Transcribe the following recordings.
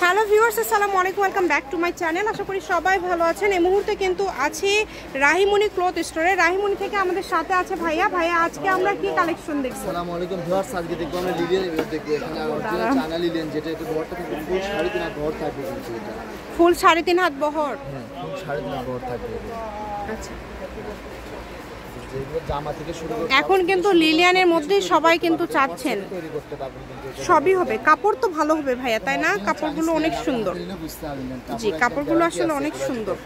Hello viewers, আসসালামু আলাইকুম, welcome back to my channel. আশা করি সবাই ভালো আছেন। এই মুহূর্তে কিন্তু আছি রাহিমনি ক্লথ স্টোরে। রাহিমনি থেকে আমাদের সাথে আছে ভাইয়া। ভাইয়া, আজকে আমরা কি কালেকশন দেখব? আসসালামু আলাইকুম ভিউয়ার্স, আজকে দেখব আমরা লিলিয়ান দেখব। এখানে অরিজিনাল চায়না লিলিয়ান, যেটা একটু বড়টা থেকে ফুল 3.5 হাত বড় থাকবে কিন্তু এটা ফুল 3.5 হাত বহর। হ্যাঁ, ফুল 3.5 হাত বড় থাকবে। আচ্ছা, জামা থেকে শুরু করে এখন কিন্তু লিলিয়ানের মধ্যে সবাই কিন্তু চাচ্ছেন তৈরি করতে পারবেন কিন্তু সবই হবে। কাপড় তো ভালো হবে ভাইয়া, তাই না? কাপড়গুলো অনেক সুন্দর। জি, কাপড়গুলো আসলে অনেক সুন্দর।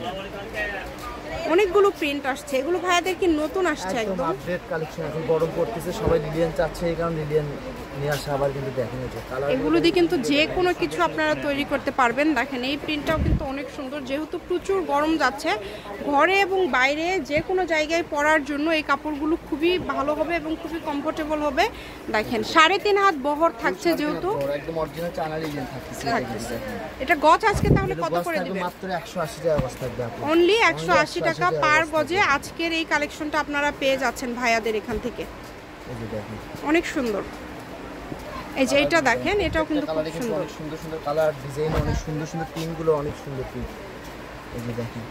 অনেকগুলো প্রিন্ট আসছে। এগুলো ভাইয়াদের কি নতুন আসছে? একদম আপডেট কালেকশন। এখন গরম পড়তেছে, সবাই লিলিয়ান চাচ্ছে, এই কারণে লিলিয়ান নিয়ে আসা। আবার কিন্তু দেখেন এই যে কালার, এগুলো দিয়ে কিন্তু যে কোনো কিছু আপনারা তৈরি করতে পারবেন। দেখেন এই প্রিন্টটাও কিন্তু অনেক সুন্দর। যেহেতু প্রচুর গরম যাচ্ছে, ঘরে এবং বাইরে যে কোনো জায়গায় পরার জন্য এই কাপড়গুলো খুবই ভালো হবে এবং খুবই কমফোর্টেবল হবে। দেখেন 3.5 হাত বহর থাকছে, যেহেতু একদম অরিজিনাল চায়না লিলিয়ান থাকছে। এটা গজ আজকে তাহলে কত করে দিবেন? মাত্র 180 টাকা গজ থাকবে। অনলি 180 টাকা পার গজে আজকের এই কালেকশনটা আপনারা পেয়ে যাচ্ছেন ভাইয়াদের এখান থেকে। এই যে দেখেন অনেক সুন্দর। এই যে এটা দেখেন, এটাও কিন্তু খুব সুন্দর। সুন্দর সুন্দর কালার, ডিজাইন অনেক সুন্দর সুন্দর, প্রিন্টগুলো অনেক সুন্দর প্রিন্ট। এই যে দেখেন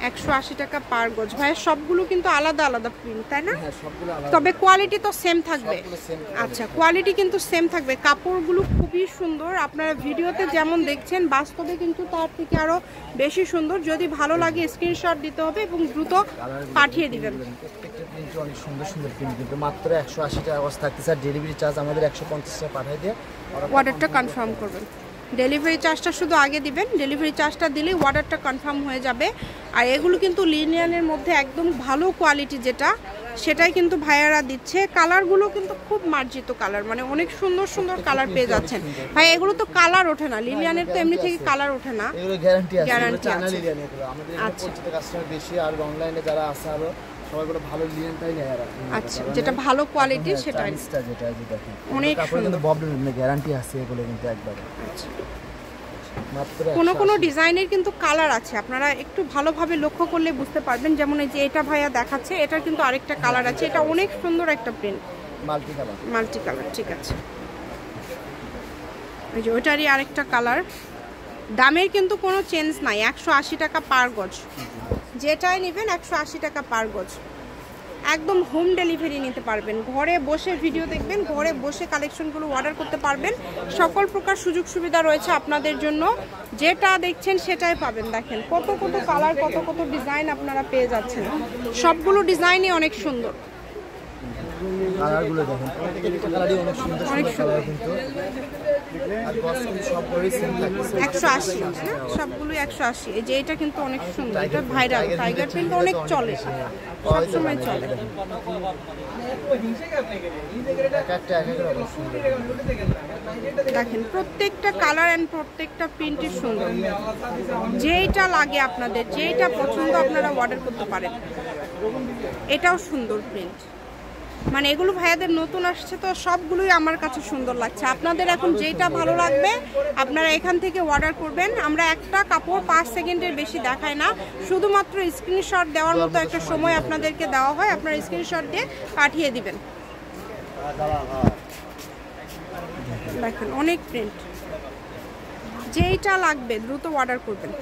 180 টাকা পার গজ। ভাই সবগুলো কিন্তু আলাদা আলাদা প্রিন্ট, তাই না? হ্যাঁ, সবগুলো আলাদা। তবে কোয়ালিটি তো সেম থাকবে। সবগুলো সেম। আচ্ছা, কোয়ালিটি কিন্তু সেম থাকবে। কাপড়গুলো খুবই সুন্দর। আপনারা ভিডিওতে যেমন দেখছেন, বাস্তবে কিন্তু তার থেকে আরো বেশি সুন্দর। যদি ভালো লাগে স্ক্রিনশট দিতে হবে এবং দ্রুত পাঠিয়ে দিবেন। প্রত্যেকটা প্রিন্ট অনেক সুন্দর সুন্দর প্রিন্ট, কিন্তু মাত্র 180 টাকা গজ থাকতেছে। আর ডেলিভারি চার্জ আমাদের 150 টাকা পাঠিয়ে দিয়ে অর্ডারটা কনফার্ম করবেন। ডেলিভারি চার্জটা শুধু আগে দিবেন। ডেলিভারি চার্জটা দিলেই অর্ডারটা কনফার্ম হয়ে যাবে। আর এগুলো কিন্তু লিনিয়ানের মধ্যে একদম ভালো কোয়ালিটি, যেটা সেটাই কিন্তু ভাইয়ারা দিচ্ছে। কালারগুলো কিন্তু খুব মার্জিত কালার, মানে অনেক সুন্দর সুন্দর কালার পেয়ে যাচ্ছেন। ভাই এগুলো তো কালার ওঠে না, লিনিয়ানের তো এমনি থেকে কালার ওঠে না। এগুলো গ্যারান্টি আছে, গ্যারান্টি চায়না আছে। লিলিয়ান এগুলো। আমাদের এখানে পরিচিত কাস্টমার বেশি, আর অনলাইনে যারা আছে আরো সবাই বলে ভালো লিলিয়ানটাই নেয়। আচ্ছা, যেটা ভালো কোয়ালিটি সেটাই। যেটা যে দেখেন অনেক কাপড়ে কিন্তু প্রবলেম নেই, গ্যারান্টি আছে এগুলো কিন্তু একবারে। আচ্ছা, মাত্র কোনো কোনো ডিজাইনের কিন্তু কালার আছে, আপনারা একটু ভালোভাবে লক্ষ্য করলে বুঝতে পারবেন। যেমন এই যে এটা ভাইয়া দেখাচ্ছে, এটার কিন্তু আরেকটা কালার আছে। এটা অনেক সুন্দর একটা print, multi colour. Multi colour. ঠিক আছে, এই যে ওইটারই আরেকটা কালার। দামের কিন্তু কোনো চেঞ্জ নাই, 180 টাকা পার গজ। যেটাই নেবেন 180 টাকা পার গজ। একদম হোম ডেলিভারি নিতে পারবেন। ঘরে বসে ভিডিও দেখবেন, ঘরে বসে কালেকশনগুলো অর্ডার করতে পারবেন। সকল প্রকার সুযোগ সুবিধা রয়েছে আপনাদের জন্য। যেটা দেখছেন সেটাই পাবেন। দেখেন কত কত কালার, কত কত ডিজাইন আপনারা পেয়ে যাচ্ছেন। সবগুলো ডিজাইনই অনেক সুন্দর। কালারগুলো দেখেন, প্রত্যেকটা কালারই অনেক সুন্দর সুন্দর কালার কিন্তু। আর গজ কিন্তু সবগুলোই সেম থাকছে 180 না, সবগুলোই 180। এই যে এটা কিন্তু অনেক সুন্দর, এটা ভাইরাল। টাইগার প্রিন্ট অনেক চলে, সবসময় চলে। দেখেন প্রত্যেকটা কালার এন্ড প্রত্যেকটা প্রিন্টই সুন্দর। যেটা লাগে আপনাদের, যেটা পছন্দ আপনারা অর্ডার করতে পারেন। এটাও সুন্দর প্রিন্ট। মানে এগুলো ভাইয়াদের নতুন আসছে, তো সবগুলোই আমার কাছে সুন্দর লাগছে। আপনাদের এখন যেটা ভালো লাগবে আপনারা এখান থেকে অর্ডার করবেন। আমরা একটা কাপড় 5 সেকেন্ডের বেশি দেখাই না, শুধুমাত্র স্ক্রিনশট দেওয়ার মতো একটা সময় আপনাদেরকে দেওয়া হয়। আপনারা স্ক্রিনশট দিয়ে পাঠিয়ে দিবেন। দেখেন অনেক প্রিন্ট, যেটা লাগবে দ্রুত অর্ডার করবেন।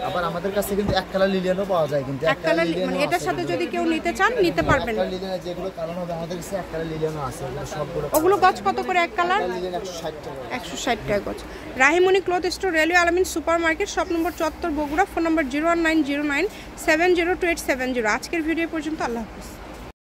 আবার আমাদের কাছে কিন্তু এক কালার লিলিয়ানও পাওয়া যায়, কিন্তু এক কালার মানে এটার সাথে যদি কেউ নিতে চান নিতে পারবেন। এক কালার লিলিয়ান যেগুলো কালার হবে আমাদের কাছে এক কালার লিলিয়ানও আছে, সবগুলো। ওগুলো গজ কত করে এক কালার? লিলিয়ান 160 টাকা। 160 টাকা গজ। রাহিমনি ক্লথ স্টোর, রেলওয়ে আলামিন super market, shop number 74, Bogura. Phone নম্বর 01909702870। আজকের ভিডিও পর্যন্ত। আল্লাহ হাফেজ।